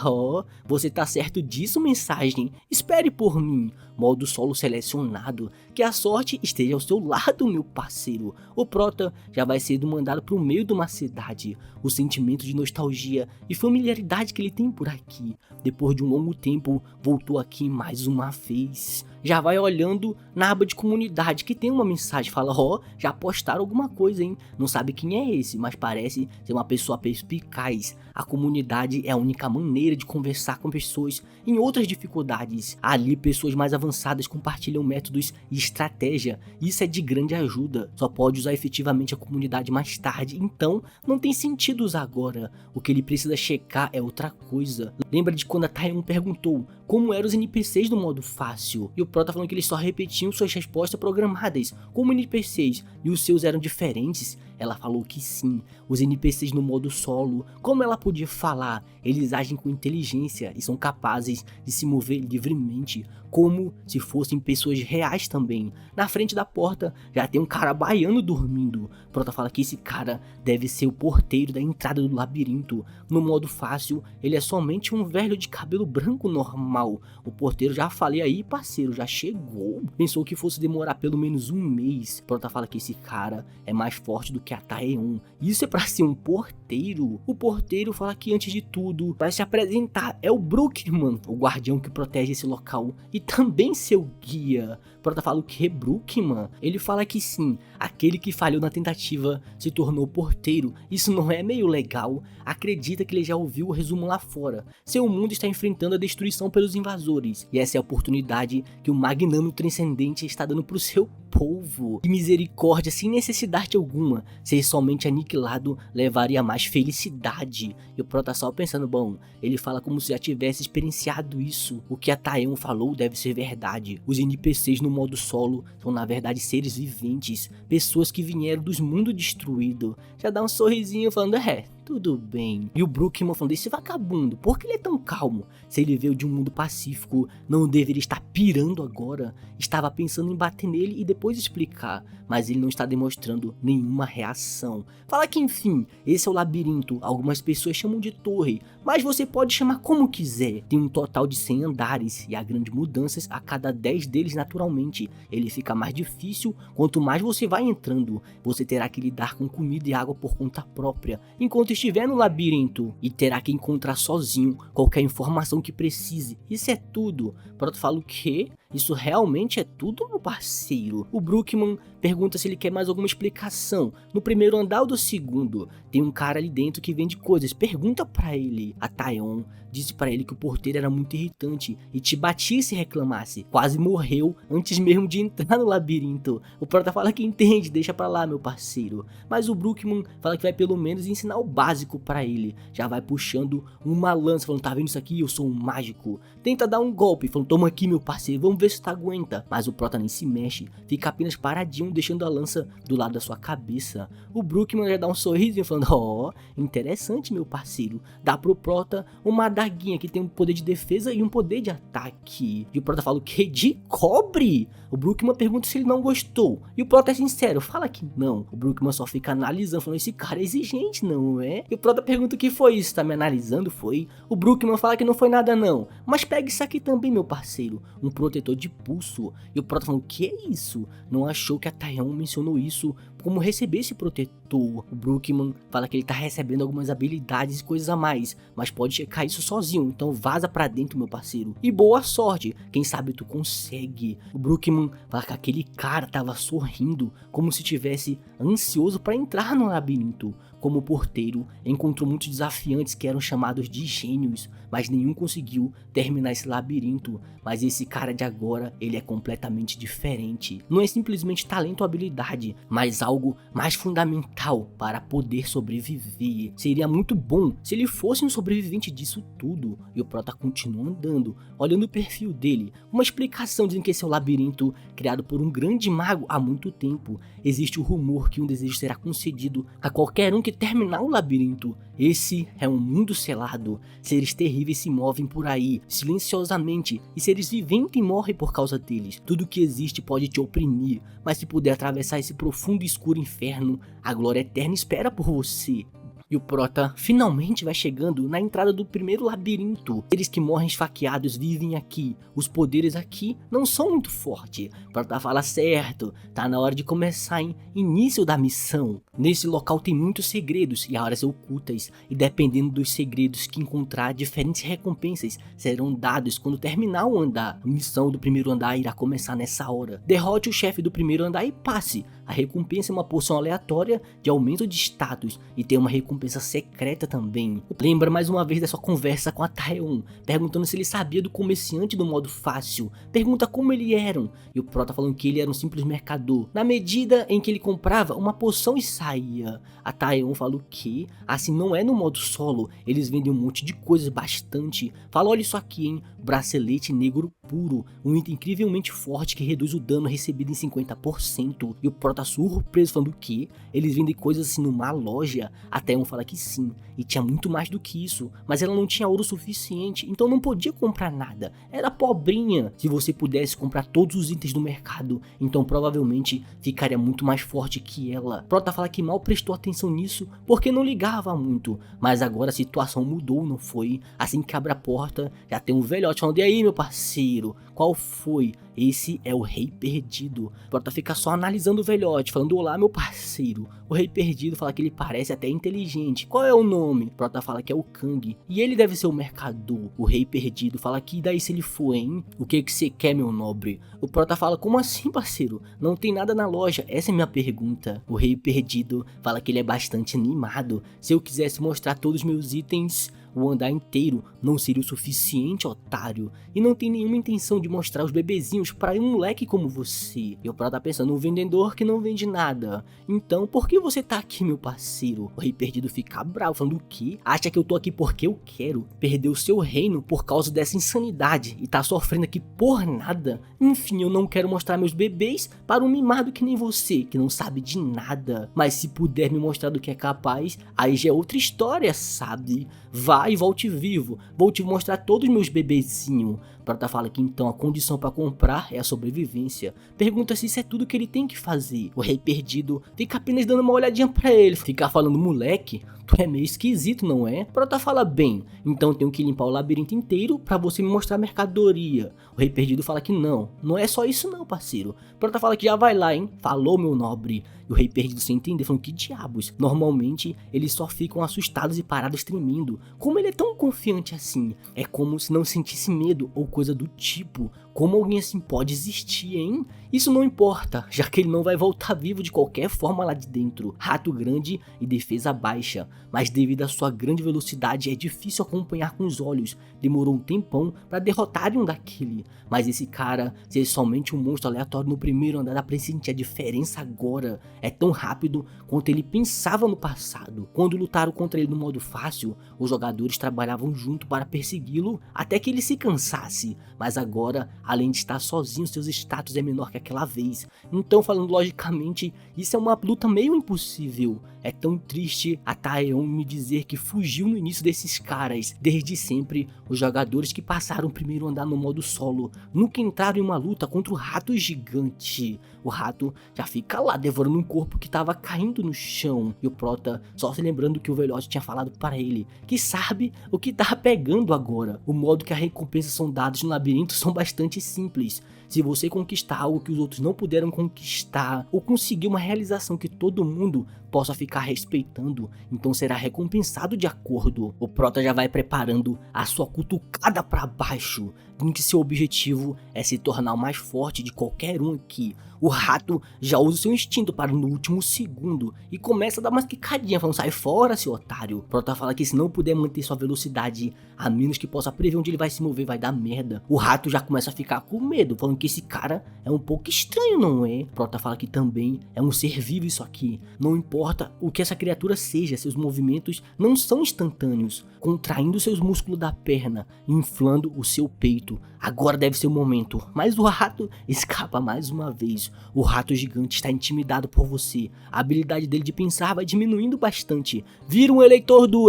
você tá certo disso, mensagem? Espere por mim. Modo solo selecionado. Que a sorte esteja ao seu lado, meu parceiro. O Prota já vai sendo mandado pro meio de uma cidade. O sentimento de nostalgia e familiaridade que ele tem por aqui, depois de um longo tempo, voltou aqui mais uma vez. Já vai olhando na aba de comunidade que tem uma mensagem, fala, já postaram alguma coisa, hein? Não sabe quem é esse, mas parece ser uma pessoa perspicaz. A comunidade é a única maneira de conversar com pessoas em outras dificuldades. Ali, pessoas mais avançadas compartilham métodos e estratégia. Isso é de grande ajuda. Só pode usar efetivamente a comunidade mais tarde, então não tem sentido usar agora. O que ele precisa checar é outra coisa. Lembra de quando a Taeon perguntou como eram os NPCs do modo fácil? E o Prota falando que eles só repetiam suas respostas programadas, como NPCs, e os seus eram diferentes. Ela falou que sim, os NPCs no modo solo, como ela podia falar, eles agem com inteligência e são capazes de se mover livremente, como se fossem pessoas reais também. Na frente da porta já tem um cara baiano dormindo. Prota fala que esse cara deve ser o porteiro da entrada do labirinto. No modo fácil, ele é somente um velho de cabelo branco normal. O porteiro, já falei aí, parceiro, já chegou. Pensou que fosse demorar pelo menos um mês. Prota fala que esse cara é mais forte do que a Taeon. Isso é pra ser um porteiro? O porteiro fala que antes de tudo vai se apresentar. É o Brookman, o guardião que protege esse local e também seu guia. Prota fala o que? Brookman? Ele fala que sim, aquele que falhou na tentativa se tornou porteiro. Isso não é meio legal? Acredita que ele já ouviu o resumo lá fora. Seu mundo está enfrentando a destruição pelos invasores, e essa é a oportunidade que o magnânimo transcendente está dando pro seu povo. Que misericórdia, sem necessidade alguma. Ser somente aniquilado levaria a mais felicidade. E o Prota só pensando, bom, ele fala como se já tivesse experienciado isso. O que a Taeon falou deve ser verdade. Os NPCs no modo solo são na verdade seres viventes, pessoas que vieram dos mundos destruídos. Já dá um sorrisinho falando, tudo bem. E o Brookman falando, esse vagabundo, por que ele é tão calmo? Se ele veio de um mundo pacífico, não deveria estar pirando agora. Estava pensando em bater nele e depois explicar, mas ele não está demonstrando nenhuma reação. Fala que enfim, esse é o labirinto, algumas pessoas chamam de torre, mas você pode chamar como quiser. Tem um total de 100 andares e há grandes mudanças a cada 10 deles naturalmente. Ele fica mais difícil quanto mais você vai entrando. Você terá que lidar com comida e água por conta própria, enquanto estiver no labirinto, e terá que encontrar sozinho qualquer informação que precise. Isso é tudo. Proto fala o quê? Isso realmente é tudo, meu parceiro? O Brookman pergunta se ele quer mais alguma explicação. No primeiro andar ou do segundo? Tem um cara ali dentro que vende coisas. Pergunta pra ele. A Taeon disse pra ele que o porteiro era muito irritante e te batia se reclamasse. Quase morreu antes mesmo de entrar no labirinto. O Prota fala que entende, deixa pra lá, meu parceiro. Mas o Brookman fala que vai pelo menos ensinar o básico pra ele. Já vai puxando uma lança, falando, tá vendo isso aqui? Eu sou um mágico. Tenta dar um golpe, falando, toma aqui, meu parceiro, vamos ver se tu aguenta. Mas o Prota nem se mexe, fica apenas paradinho, deixando a lança do lado da sua cabeça. O Brookman já dá um sorriso, falando, interessante, meu parceiro. Dá pro Prota uma adaguinha que tem um poder de defesa e um poder de ataque. E o Prota fala o que? De cobre? O Brookman pergunta se ele não gostou. E o Prota é sincero, fala que não. O Brookman só fica analisando, falando, esse cara é exigente, não é? E o Prota pergunta o que foi isso, tá me analisando, foi? O Brookman fala que não foi nada não. Mas pega isso aqui também, meu parceiro. Um protetor de pulso. E o Prota fala, o que é isso? Não achou que a Taeon mencionou isso como receber esse protetor. O Brookman fala que ele tá recebendo algumas habilidades e coisas a mais, mas pode checar isso sozinho, então vaza pra dentro, meu parceiro. E boa sorte, quem sabe tu consegue. O Brookman fala que aquele cara tava sorrindo, como se tivesse ansioso pra entrar no labirinto. Como porteiro, encontrou muitos desafiantes que eram chamados de gênios, mas nenhum conseguiu terminar esse labirinto. Mas esse cara de agora, ele é completamente diferente. Não é simplesmente talento ou habilidade, mas algo mais fundamental para poder sobreviver. Seria muito bom se ele fosse um sobrevivente disso tudo. E o Prota continua andando, olhando o perfil dele. Uma explicação dizendo que esse é o labirinto criado por um grande mago há muito tempo. Existe o rumor que um desejo será concedido a qualquer um que terminar o labirinto. Esse é um mundo selado. Seres terríveis se movem por aí, silenciosamente, e seres viventes morrem por causa deles. Tudo que existe pode te oprimir, mas se puder atravessar esse profundo e escuro inferno, a glória eterna espera por você. E o Prota finalmente vai chegando na entrada do primeiro labirinto. Eles que morrem esfaqueados vivem aqui. Os poderes aqui não são muito fortes. Prota fala certo, tá na hora de começar, hein? Início da missão. Nesse local tem muitos segredos e áreas ocultas. E dependendo dos segredos que encontrar, diferentes recompensas serão dadas quando terminar o andar. A missão do primeiro andar irá começar nessa hora. Derrote o chefe do primeiro andar e passe. A recompensa é uma porção aleatória de aumento de status. E tem uma recompensa recompensa secreta também. Lembra mais uma vez da sua conversa com a Taeon, perguntando se ele sabia do comerciante do modo fácil, pergunta como eles eram, e o Prota falando que ele era um simples mercador, na medida em que ele comprava uma poção e saía. A Taeon falou que assim não é no modo solo, eles vendem um monte de coisas bastante. Fala, olha isso aqui, hein, bracelete negro puro, um item incrivelmente forte que reduz o dano recebido em 50%, e o Prota surpreso falando que eles vendem coisas assim numa loja. A Taeon fala que sim, e tinha muito mais do que isso, mas ela não tinha ouro suficiente, então não podia comprar nada, era pobrinha. Se você pudesse comprar todos os itens do mercado, então provavelmente ficaria muito mais forte que ela. Prota fala que mal prestou atenção nisso, porque não ligava muito, mas agora a situação mudou, não foi? Assim que abre a porta, já tem um velhote falando, e aí meu parceiro, qual foi? Esse é o Rei Perdido. Prota fica só analisando o velhote, falando, olá meu parceiro. O Rei Perdido fala que ele parece até inteligente. Qual é o nome? Prota fala que é o Kang, e ele deve ser o mercador. O Rei Perdido fala que daí se ele for, hein? O que você quer, meu nobre? O Prota fala, como assim, parceiro? Não tem nada na loja, essa é minha pergunta. O Rei Perdido fala que ele é bastante animado. Se eu quisesse mostrar todos os meus itens, o andar inteiro não seria o suficiente, otário, e não tem nenhuma intenção de mostrar os bebezinhos para um moleque como você. E o Prota tá pensando, um vendedor que não vende nada. Então, por que você tá aqui, meu parceiro? O Rei Perdido fica bravo, falando o quê? Acha que eu tô aqui porque eu quero? Perder o seu reino por causa dessa insanidade e tá sofrendo aqui por nada? Enfim, eu não quero mostrar meus bebês para um mimado que nem você, que não sabe de nada. Mas se puder me mostrar do que é capaz, aí já é outra história, sabe? Vai e volte vivo, vou te mostrar todos os meus bebezinhos. Prota fala que então a condição para comprar é a sobrevivência. Pergunta se isso é tudo que ele tem que fazer. O Rei Perdido fica apenas dando uma olhadinha pra ele, fica falando, moleque, tu é meio esquisito, não é? Prota fala, bem, então tenho que limpar o labirinto inteiro pra você me mostrar a mercadoria. O Rei Perdido fala que não é só isso não, parceiro. Prota fala que já vai lá, hein? Falou, meu nobre. E o Rei Perdido sem entender, falando, que diabos? Normalmente eles só ficam assustados e parados tremendo. Como ele é tão confiante assim? É como se não sentisse medo ou coisa do tipo. Como alguém assim pode existir, hein? Isso não importa, já que ele não vai voltar vivo de qualquer forma lá de dentro. Rato grande e defesa baixa, mas devido à sua grande velocidade é difícil acompanhar com os olhos. Demorou um tempão para derrotarem um daquele. Mas esse cara ser somente um monstro aleatório no primeiro andar dá pra sentir a diferença agora. É tão rápido quanto ele pensava no passado. Quando lutaram contra ele no modo fácil, os jogadores trabalhavam junto para persegui-lo até que ele se cansasse. Mas agora, além de estar sozinho, seus status é menor que aquela vez. Então, falando logicamente, isso é uma luta meio impossível. É tão triste a Taeon me dizer que fugiu no início desses caras. Desde sempre, os jogadores que passaram o primeiro andar no modo solo nunca entraram em uma luta contra o rato gigante. O rato já fica lá devorando um corpo que tava caindo no chão. E o Prota só se lembrando que o velhote tinha falado para ele, que sabe o que tá pegando agora. O modo que as recompensas são dadas no labirinto são bastante simples. Se você conquistar algo que os outros não puderam conquistar, ou conseguir uma realização que todo mundo possa ficar respeitando, então será recompensado de acordo. O Prota já vai preparando a sua cutucada para baixo, em que seu objetivo é se tornar o mais forte de qualquer um aqui. O rato já usa seu instinto para no último segundo e começa a dar umas quicadinhas, falando, sai fora, seu otário. Prota fala que se não puder manter sua velocidade, a menos que possa prever onde ele vai se mover, vai dar merda. O rato já começa a ficar com medo, falando que esse cara é um pouco estranho, não é? Prota fala que também é um ser vivo isso aqui. Não importa o que essa criatura seja, seus movimentos não são instantâneos, contraindo seus músculos da perna, inflando o seu peito. Agora deve ser o momento, mas o rato escapa mais uma vez. O rato gigante está intimidado por você. A habilidade dele de pensar vai diminuindo bastante. Vira um eleitor do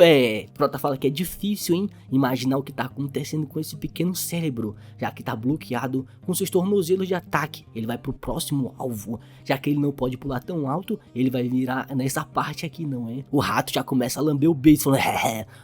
Prota fala que é difícil, hein? Imaginar o que está acontecendo com esse pequeno cérebro, já que está bloqueado com seus tornozelos de ataque. Ele vai pro próximo alvo. Já que ele não pode pular tão alto, ele vai virar nessa parte aqui, não é? O rato já começa a lamber o beijo, falando,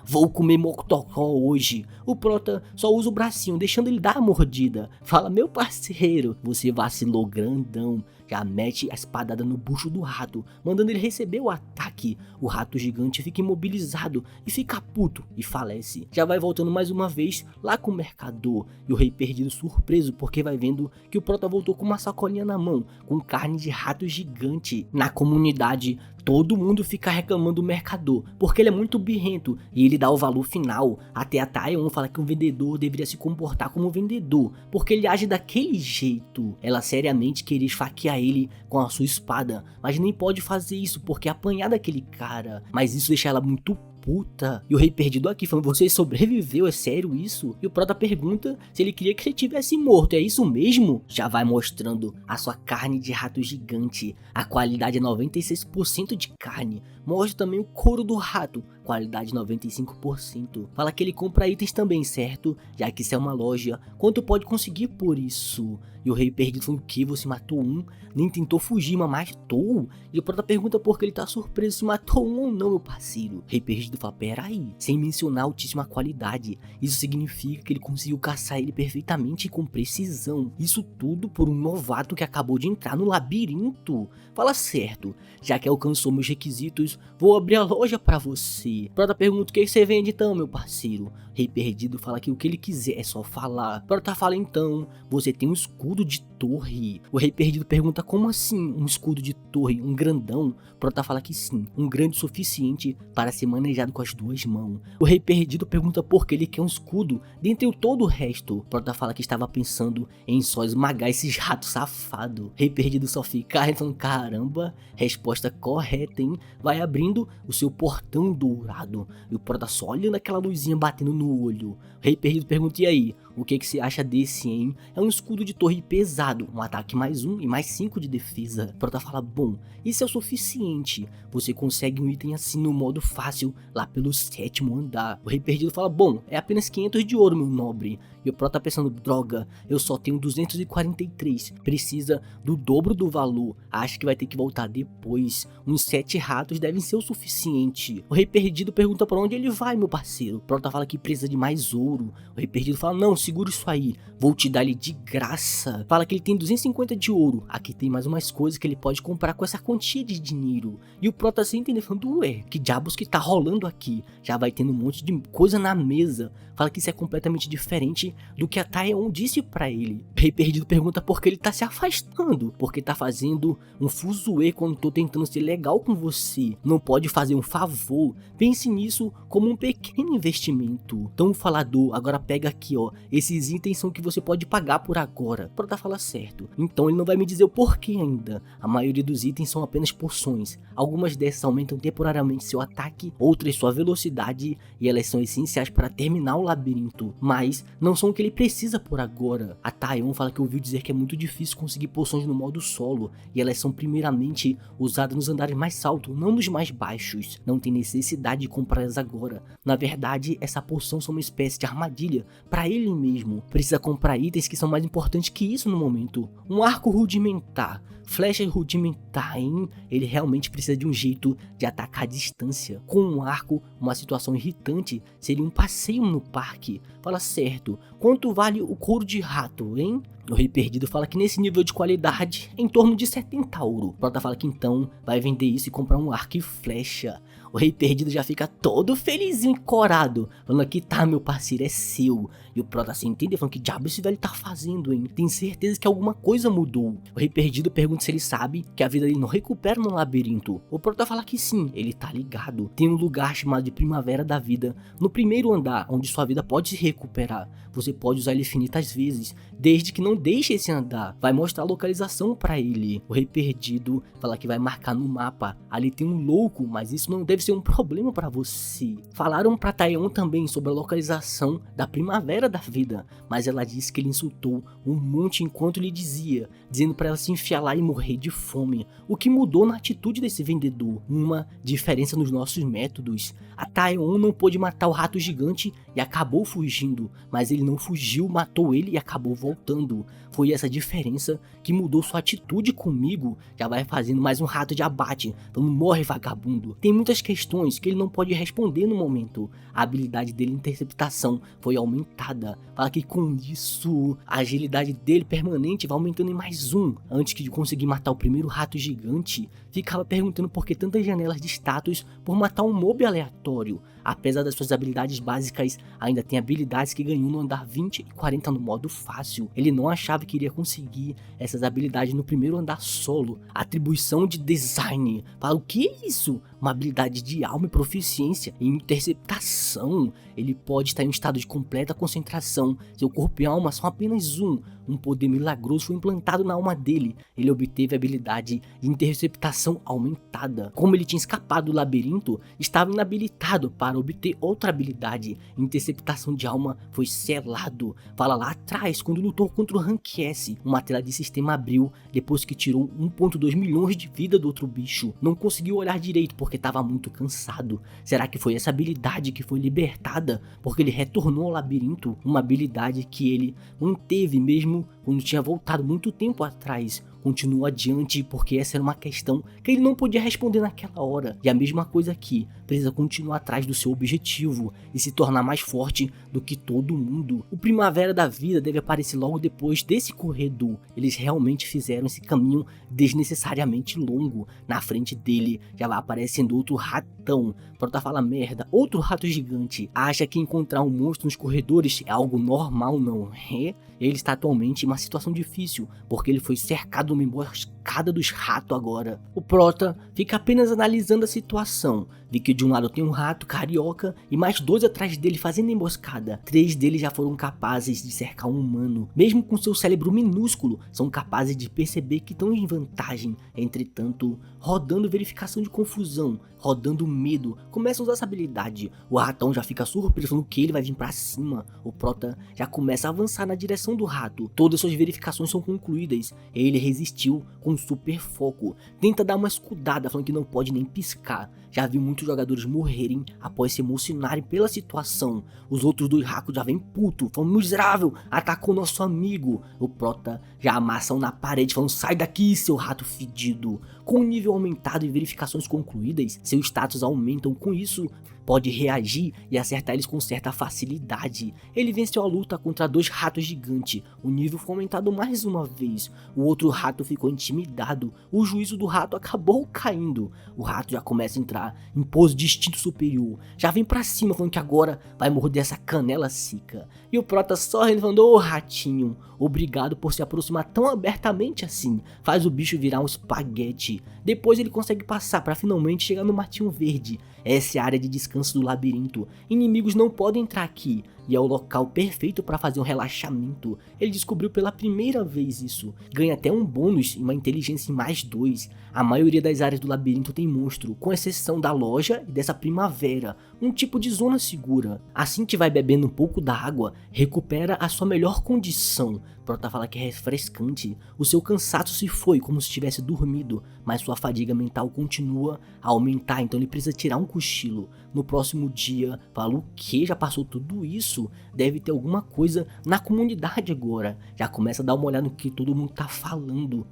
vou comer mocotocó hoje. O Prota só usa o bracinho, deixando ele dar a mordida. Fala, meu parceiro, você vacilou grandão. Já mete a espadada no bucho do rato, mandando ele receber o ataque. O rato gigante fica imobilizado e fica puto e falece. Já vai voltando mais uma vez lá com o mercador. E o Rei Perdido surpreso porque vai vendo que o Prota voltou com uma sacolinha na mão, com carne de rato gigante. Na comunidade, todo mundo fica reclamando do mercador, porque ele é muito birrento e ele dá o valor final. Até a Taeyeon fala que um vendedor deveria se comportar como um vendedor, porque ele age daquele jeito. Ela seriamente queria esfaquear ele com a sua espada, mas nem pode fazer isso porque é apanhar daquele cara. Mas isso deixa ela muito puta. E o Rei Perdido aqui falando, você sobreviveu, é sério isso? E o Prota pergunta se ele queria que ele tivesse morto, é isso mesmo? Já vai mostrando a sua carne de rato gigante, a qualidade é 96% de carne. Mostra também o couro do rato, qualidade 95%. Fala que ele compra itens também, certo? Já que isso é uma loja, quanto pode conseguir por isso? E o Rei Perdido falando, o que? Você matou um? Nem tentou fugir, mas matou? E o Prota pergunta porque ele tá surpreso se matou um ou não, meu parceiro. O Rei Perdido fala, peraí, sem mencionar altíssima qualidade. Isso significa que ele conseguiu caçar ele perfeitamente e com precisão. Isso tudo por um novato que acabou de entrar no labirinto. Fala certo, já que alcançou meus requisitos, vou abrir a loja pra você. Prota pergunta, o que você vende então, meu parceiro? O Rei Perdido fala que o que ele quiser é só falar. Prota fala então, você tem um escudo de torre. O Rei Perdido pergunta, como assim um escudo de torre, um grandão? Prota fala que sim, um grande o suficiente para ser manejado com as duas mãos. O Rei Perdido pergunta por que ele quer um escudo dentre todo o resto. Prota fala que estava pensando em só esmagar esses ratos safados. Rei Perdido só fica falando, caramba, resposta correta, hein? Vai abrindo o seu portão dourado. E o Prota só olhando aquela luzinha batendo no olho. O Rei Perdido pergunta, e aí? O que você acha desse, hein? É um escudo de torre pesado, um ataque mais 1 e mais 5 de defesa. Prota fala, bom, isso é o suficiente. Você consegue um item assim no modo fácil, lá pelo 7º andar. O Rei Perdido fala, bom, é apenas 500 de ouro, meu nobre. E o Prota pensando, droga, eu só tenho 243. Precisa do dobro do valor. Acho que vai ter que voltar depois. Uns 7 ratos devem ser o suficiente. O Rei Perdido pergunta pra onde ele vai, meu parceiro. O Prota fala que precisa de mais ouro. O Rei Perdido fala, não, segura isso aí, vou te dar ele de graça. Fala que ele tem 250 de ouro, aqui tem mais umas coisas que ele pode comprar com essa quantia de dinheiro. E o Prota sem entender, falando, ué, que diabos que tá rolando aqui? Já vai tendo um monte de coisa na mesa. Fala que isso é completamente diferente do que a Taeyeon disse pra ele. O Rei Perdido pergunta por que ele tá se afastando, porque tá fazendo um fuzuê quando tô tentando ser legal com você. Não pode fazer um favor, pense nisso como um pequeno investimento. Então o falador agora pega aqui, ó, esses itens são que você pode pagar por agora. Prota fala certo. Então ele não vai me dizer o porquê ainda. A maioria dos itens são apenas poções. Algumas dessas aumentam temporariamente seu ataque, outras sua velocidade, e elas são essenciais para terminar o labirinto, mas não são o que ele precisa por agora. A Taeyeon fala que ouviu dizer que é muito difícil conseguir poções no modo solo, e elas são primeiramente usadas nos andares mais altos, não nos mais baixos. Não tem necessidade de comprá-las agora. Na verdade, essa poção são uma espécie de armadilha para ele mesmo. Precisa comprar itens que são mais importantes que isso no momento. Um arco rudimentar, flechas rudimentar, hein? Ele realmente precisa de um jeito de atacar à distância. Com um arco, uma situação irritante seria um passeio no parque. Fala certo, quanto vale o couro de rato, hein? O Rei Perdido fala que nesse nível de qualidade, em torno de 70 ouro. O Prota fala que então vai vender isso e comprar um arco e flecha. O Rei Perdido já fica todo felizinho e corado, falando aqui, tá, meu parceiro, é seu. E o Prota sem entender, falando que diabo esse velho tá fazendo, hein? Tem certeza que alguma coisa mudou. O Rei Perdido pergunta se ele sabe que a vida dele não recupera no labirinto. O Prota fala que sim, ele tá ligado. Tem um lugar chamado de Primavera da Vida, no primeiro andar, onde sua vida pode se recuperar. Você pode usar ele infinitas vezes, desde que não deixe esse andar. Vai mostrar a localização pra ele. O Rei Perdido fala que vai marcar no mapa. Ali tem um louco, mas isso não deve ser um problema pra você. Falaram pra Taeyeon também sobre a localização da Primavera da Vida, mas ela disse que ele insultou um monte enquanto lhe dizia, dizendo pra ela se enfiar lá e morrer de fome. O que mudou na atitude desse vendedor? Uma diferença nos nossos métodos. A Taeyeon não pôde matar o rato gigante e acabou fugindo, mas ele não fugiu, matou ele e acabou voltando. Foi essa diferença que mudou sua atitude comigo. Já vai fazendo mais um rato de abate, então morre, vagabundo. Tem muitas questões questões que ele não pode responder no momento. A habilidade dele em interceptação foi aumentada. Fala que com isso, a agilidade dele permanente vai aumentando em mais um. Antes de conseguir matar o primeiro rato gigante, ficava perguntando por que tantas janelas de status por matar um mob aleatório. Apesar das suas habilidades básicas, ainda tem habilidades que ganhou no andar 20 e 40 no modo fácil. Ele não achava que iria conseguir essas habilidades no primeiro andar solo. Atribuição de design. Fala, o que é isso? Uma habilidade de alma e proficiência em interceptação. Ele pode estar em um estado de completa concentração. Seu corpo e alma são apenas um. Um poder milagroso foi implantado na alma dele. Ele obteve a habilidade de interceptação aumentada. Como ele tinha escapado do labirinto, estava inabilitado para obter outra habilidade. Interceptação de alma foi selado. Fala lá atrás, quando lutou contra o Rank S, uma tela de sistema abriu depois que tirou 1.2 milhões de vida do outro bicho. Não conseguiu olhar direito porque estava muito cansado. Será que foi essa habilidade que foi libertada porque ele retornou ao labirinto? Uma habilidade que ele manteve mesmo quando tinha voltado muito tempo atrás. Continua adiante porque essa era uma questão que ele não podia responder naquela hora. E a mesma coisa aqui, precisa continuar atrás do seu objetivo e se tornar mais forte do que todo mundo. O Primavera da Vida deve aparecer logo depois desse corredor. Eles realmente fizeram esse caminho desnecessariamente longo. Na frente dele já vai aparecendo outro ratão. Prota fala merda, outro rato gigante. Acha que encontrar um monstro nos corredores é algo normal, não é? Ele está atualmente em uma situação difícil, porque ele foi cercado de uma emboscada dos ratos agora. O Prota fica apenas analisando a situação. Vê que de um lado tem um rato carioca e mais 2 atrás dele fazendo emboscada. 3 deles já foram capazes de cercar um humano. Mesmo com seu cérebro minúsculo, são capazes de perceber que estão em vantagem. Entretanto, rodando verificação de confusão, rodando medo, começa a usar essa habilidade. O ratão já fica surpreso no que ele vai vir pra cima. O Prota já começa a avançar na direção do rato. Todas suas verificações são concluídas. Ele resistiu com super foco. Tenta dar uma escudada falando que não pode nem piscar. Já viu muitos jogadores morrerem após se emocionarem pela situação. Os outros 2 ratos já vêm puto, falando miserável, atacou nosso amigo. O Prota já amassam na parede falando sai daqui seu rato fedido. Com o nível aumentado e verificações concluídas, seu status aumentam com isso. Pode reagir e acertar eles com certa facilidade. Ele venceu a luta contra 2 ratos gigantes. O nível foi aumentado mais uma vez. O outro rato ficou intimidado. O juízo do rato acabou caindo. O rato já começa a entrar em pose de instinto superior. Já vem pra cima falando que agora vai morder essa canela seca. E o Prota só falando, ô ratinho, obrigado por se aproximar tão abertamente assim. Faz o bicho virar um espaguete. Depois ele consegue passar para finalmente chegar no matinho verde. Essa é a área de descanso do labirinto. Inimigos não podem entrar aqui. E é o local perfeito para fazer um relaxamento. Ele descobriu pela primeira vez isso. Ganha até um bônus e uma inteligência em mais 2. A maioria das áreas do labirinto tem monstro, com exceção da loja e dessa primavera, um tipo de zona segura. Assim que vai bebendo um pouco da água, recupera a sua melhor condição. Prota fala que é refrescante. O seu cansaço se foi como se tivesse dormido, mas sua fadiga mental continua a aumentar, então ele precisa tirar um cochilo. No próximo dia, fala o que? Já passou tudo isso? Deve ter alguma coisa na comunidade agora. Já começa a dar uma olhada no que todo mundo tá falando.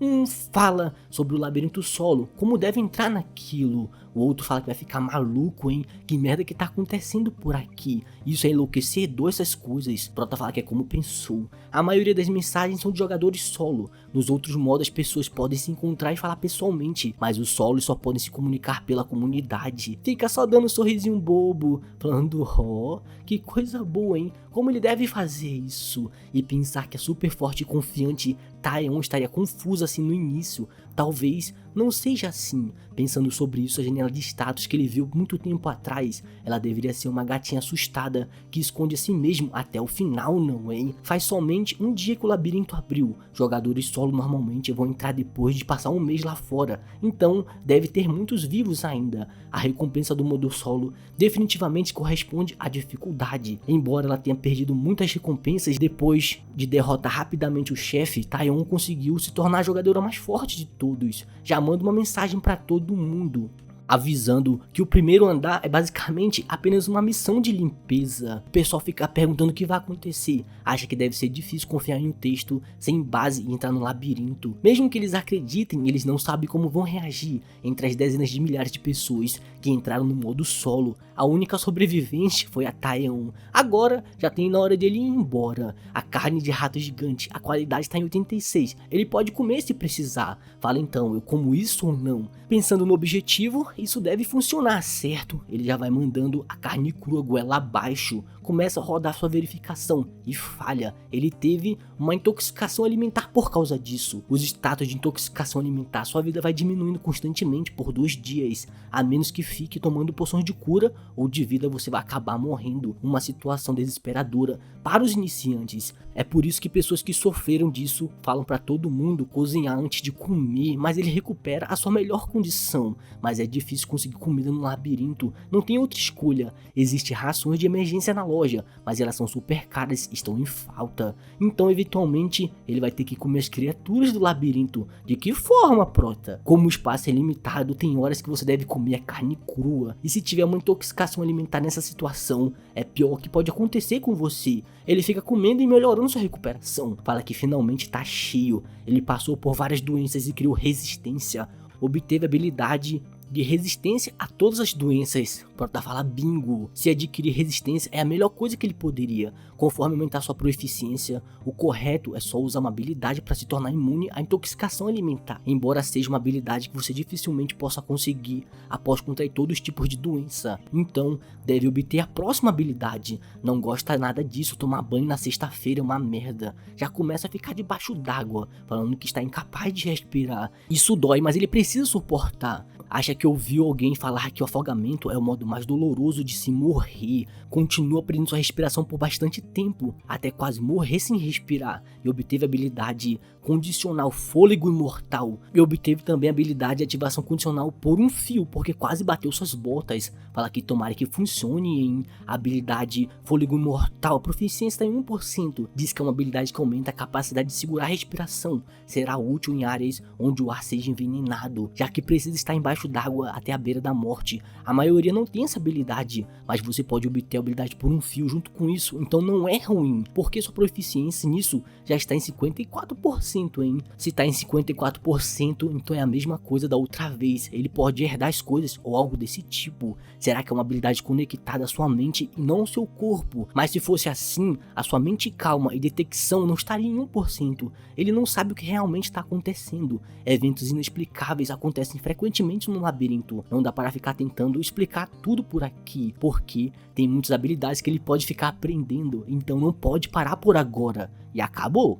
Fala sobre o labirinto solo, como deve entrar naquilo. O outro fala que vai ficar maluco, hein? Que merda que tá acontecendo por aqui? Isso é enlouquecedor, essas coisas. Prota fala que é como pensou. A maioria das mensagens são de jogadores solo. Nos outros modos as pessoas podem se encontrar e falar pessoalmente, mas os solos só podem se comunicar pela comunidade. Fica só dando um sorrisinho bobo, falando, que coisa boa, hein? Como ele deve fazer isso? E pensar que é super forte e confiante, Taeon estaria confuso assim no início. Talvez não seja assim. Pensando sobre isso, a janela de status que ele viu muito tempo atrás, ela deveria ser uma gatinha assustada que esconde a si mesmo até o final, não é? Faz somente um dia que o labirinto abriu. Jogadores solo normalmente vão entrar depois de passar um mês lá fora, então deve ter muitos vivos ainda. A recompensa do modo solo definitivamente corresponde à dificuldade. Embora ela tenha perdido muitas recompensas depois de derrotar rapidamente o chefe, Taeon conseguiu se tornar a jogadora mais forte de todos. Já manda uma mensagem para todo mundo, avisando que o primeiro andar é basicamente apenas uma missão de limpeza. O pessoal fica perguntando o que vai acontecer, acha que deve ser difícil confiar em um texto sem base e entrar no labirinto. Mesmo que eles acreditem, eles não sabem como vão reagir entre as dezenas de milhares de pessoas que entraram no modo solo. A única sobrevivente foi a Taeyeon. Agora já tem na hora dele ir embora. A carne de rato gigante, a qualidade está em 86. Ele pode comer se precisar. Fala então, eu como isso ou não? Pensando no objetivo, isso deve funcionar, certo? Ele já vai mandando a carne crua goela abaixo. Começa a rodar sua verificação e falha. Ele teve uma intoxicação alimentar por causa disso. Os status de intoxicação alimentar, sua vida vai diminuindo constantemente por 2 dias, a menos que fique tomando poções de cura ou de vida, você vai acabar morrendo. Uma situação desesperadora para os iniciantes. É por isso que pessoas que sofreram disso falam para todo mundo cozinhar antes de comer, mas ele recupera a sua melhor condição. Mas é difícil conseguir comida no labirinto, não tem outra escolha. Existem rações de emergência na loja, mas elas são super caras, estão em falta. Então eventualmente ele vai ter que comer as criaturas do labirinto. De que forma, prota? Como o espaço é limitado, tem horas que você deve comer a carne crua. E se tiver uma intoxicação alimentar nessa situação, é pior que pode acontecer com você. Ele fica comendo e melhorando sua recuperação. Fala que finalmente tá cheio. Ele passou por várias doenças e criou resistência. Obteve a habilidade de resistência a todas as doenças. Prota fala bingo. Se adquirir resistência é a melhor coisa que ele poderia. Conforme aumentar sua proficiência, o correto é só usar uma habilidade para se tornar imune à intoxicação alimentar. Embora seja uma habilidade que você dificilmente possa conseguir após contrair todos os tipos de doença. Então, deve obter a próxima habilidade. Não gosta nada disso, tomar banho na sexta-feira é uma merda. Já começa a ficar debaixo d'água, falando que está incapaz de respirar. Isso dói, mas ele precisa suportar. Acha que ouviu alguém falar que o afogamento é o modo mais doloroso de se morrer. Continua prendendo sua respiração por bastante tempo, até quase morrer sem respirar. E obteve a habilidade condicional fôlego imortal. E obteve também a habilidade de ativação condicional por um fio, porque quase bateu suas botas. Fala que tomara que funcione em habilidade fôlego imortal. A proficiência está em 1%. Diz que é uma habilidade que aumenta a capacidade de segurar a respiração. Será útil em áreas onde o ar seja envenenado, já que precisa estar embaixo d'água até a beira da morte. A maioria não tem essa habilidade, mas você pode obter a habilidade por um fio junto com isso, então não é ruim, porque sua proficiência nisso já está em 54%, hein? Se está em 54%, então é a mesma coisa da outra vez. Ele pode herdar as coisas ou algo desse tipo. Será que é uma habilidade conectada à sua mente e não ao seu corpo? Mas se fosse assim, a sua mente calma e detecção não estaria em 1%. Ele não sabe o que realmente está acontecendo. Eventos inexplicáveis acontecem frequentemente no labirinto. Não dá para ficar tentando explicar tudo por aqui, porque tem muitas habilidades que ele pode ficar aprendendo, então não pode parar por agora. E acabou!